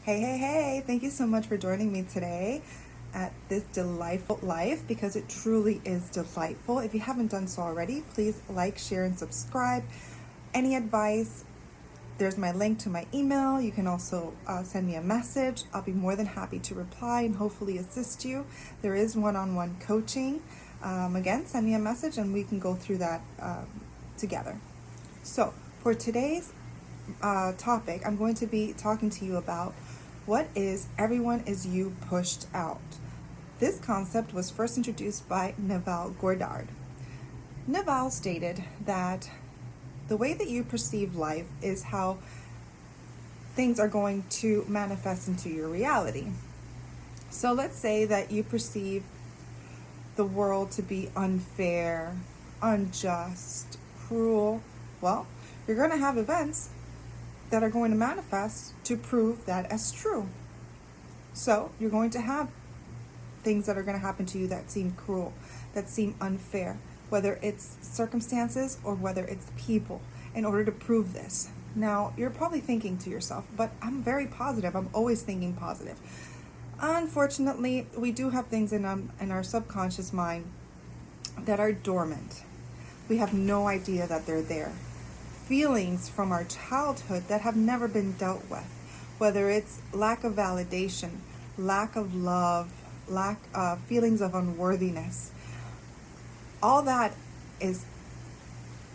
Hey, hey, hey. Thank you so much for joining me today at this delightful life because it truly is delightful. If you haven't done so already, please like, share, and subscribe. Any advice, there's my link to my email. You can also send me a message. I'll be more than happy to reply and hopefully assist you. There is one-on-one coaching. Again, send me a message and we can go through that together. So, for today's topic, I'm going to be talking to you about what is everyone is you pushed out. This concept was first introduced by Neville Goddard. Neville stated that the way that you perceive life is how things are going to manifest into your reality. So let's say that you perceive the world to be unfair, unjust, cruel. Well, you're going to have events that are going to manifest to prove that as true. So you're going to have things that are going to happen to you that seem cruel, that seem unfair, whether it's circumstances or whether it's people, in order to prove this. Now, you're probably thinking to yourself, but I'm very positive. I'm always thinking positive. Unfortunately, we do have things in our subconscious mind that are dormant. We have no idea that they're there. Feelings from our childhood that have never been dealt with, whether it's lack of validation, lack of love, feelings of unworthiness, all that is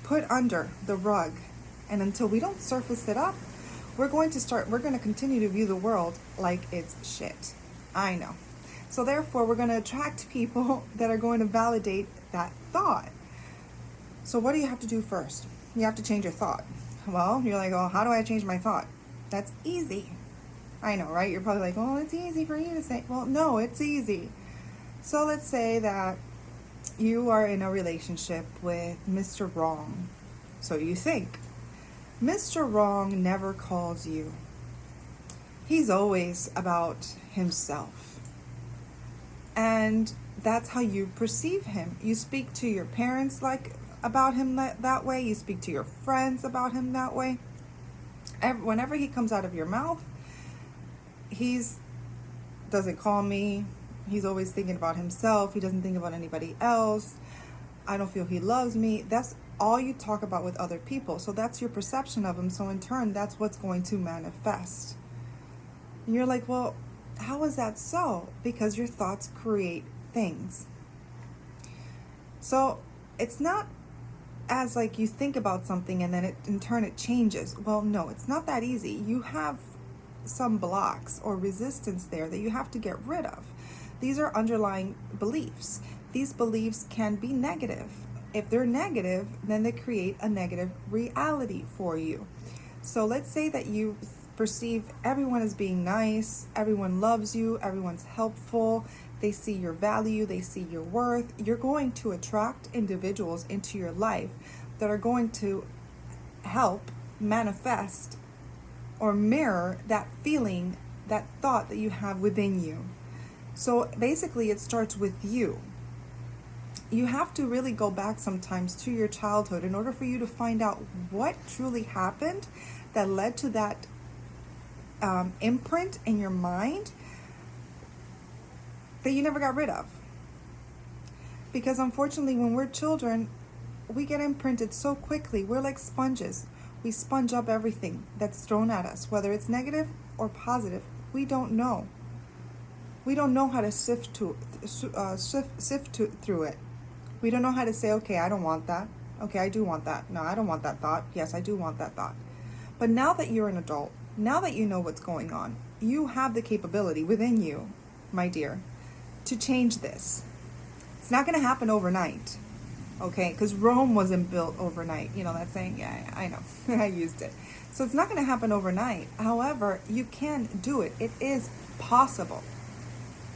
put under the rug. And until we don't surface it up, we're going to continue to view the world like it's shit. I know. So therefore, we're going to attract people that are going to validate that thought. So what do you have to do first? You have to change your thought. Well, you're like, oh, how do I change my thought? That's easy. I know, right? You're probably like, oh, it's easy for you to say. Well, no, it's easy. So let's say that you are in a relationship with Mr. Wrong. So you think, Mr. Wrong never calls you. He's always about himself. And that's how you perceive him. You speak to your parents about him that way. You speak to your friends about him that way. Whenever he comes out of your mouth, doesn't call me. He's always thinking about himself. He doesn't think about anybody else. I don't feel he loves me. That's all you talk about with other people. So that's your perception of him. So in turn, that's what's going to manifest. And you're like, well, how is that so? Because your thoughts create things. So it's not as like you think about something and then in turn it changes. Well, no, it's not that easy. You have some blocks or resistance there that you have to get rid of. These are underlying beliefs. These beliefs can be negative. If they're negative, then they create a negative reality for you. So let's say that you perceive everyone as being nice, everyone loves you, everyone's helpful, they see your value, they see your worth. You're going to attract individuals into your life that are going to help manifest or mirror that feeling, that thought that you have within you. So basically it starts with you. You have to really go back sometimes to your childhood in order for you to find out what truly happened that led to that imprint in your mind that you never got rid of. Because unfortunately, when we're children, we get imprinted so quickly. We're like sponges. We sponge up everything that's thrown at us, whether it's negative or positive. We don't know. We don't know how to sift through it. We don't know how to say, okay, I don't want that. Okay, I do want that. No, I don't want that thought. Yes, I do want that thought. But now that you're an adult, now that you know what's going on, you have the capability within you, my dear, to change this. It's not going to happen overnight, okay? Because Rome wasn't built overnight. You know that saying? Yeah, I know. I used it. So it's not going to happen overnight. However, you can do it. It is possible.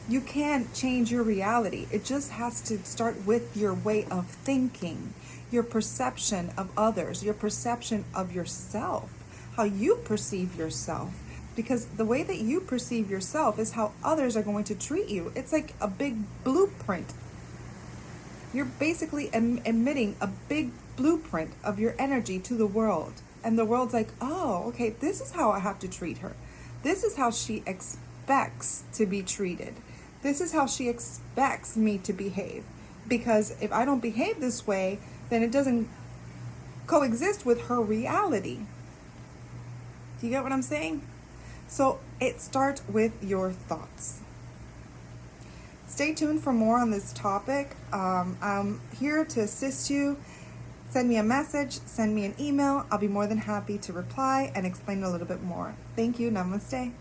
You can change your reality. It just has to start with your way of thinking, your perception of others, your perception of yourself, how you perceive yourself. Because the way that you perceive yourself is how others are going to treat you. It's like a big blueprint. You're basically emitting a big blueprint of your energy to the world. And the world's like, oh, okay, this is how I have to treat her. This is how she expects to be treated. This is how she expects me to behave. Because if I don't behave this way, then it doesn't coexist with her reality. Do you get what I'm saying? So it starts with your thoughts. Stay tuned for more on this topic. I'm here to assist you. Send me a message, send me an email. I'll be more than happy to reply and explain a little bit more. Thank you. Namaste.